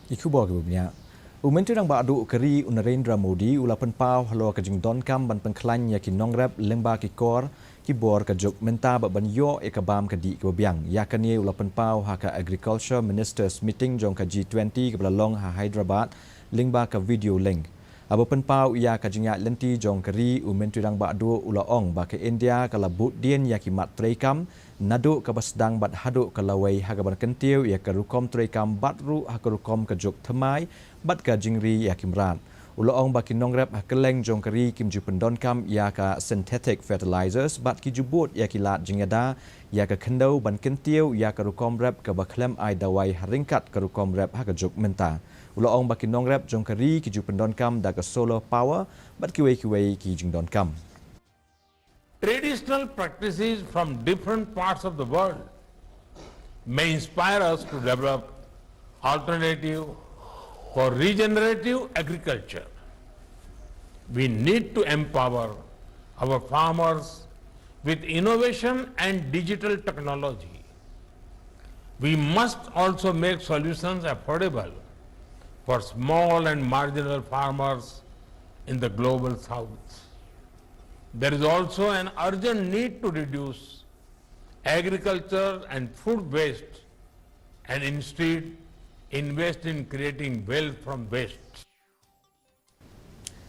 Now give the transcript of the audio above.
Iku bawa ke bubnya. Myntri Rangbahduh keri Narendra Modi ula Pynpaw Halor ke Jingdonkam ban Pynkhlain yakin Nongrep lembah ki kor ki bor ke juk menta ba ban yo e kabam ke di ke biang yakani ula Pynpaw ha ka agriculture ministers meeting jong ka G20 ke belalong ha Hyderabad lembah ke video link. Abu Pynpaw ia ka jingat lenti jong keri Myntri Rangbahduh ula ong ba ke India kala but dien yaki mat treikam nadu ke basdang bat haduk ke lawai ha ka ban kentiu ya ke rukom treikam batru ha ke rukom ke juk themai bat ka jingri ya kimran ula ong ba ki Nongrep ha keleng jong keri kim ju Jingdonkam ya ka synthetic fertilizers bat ki jubut ya ki lat jingada ya ka kendau ban kentiu ya ka rukom rep ke ba klem ai dawai haringkat ke rukom rep ha ke juk menta ula ong ba ki Nongrep jong keri ki ju Jingdonkam da ka solar power bat ki wei ki Jingdonkam. Traditional practices from different parts of the world may inspire us to develop alternative for regenerative agriculture. We need to empower our farmers with innovation and digital technology. We must also make solutions affordable for small and marginal farmers in the global south. There is also an urgent need to reduce agriculture and food waste and instead invest in creating wealth from waste.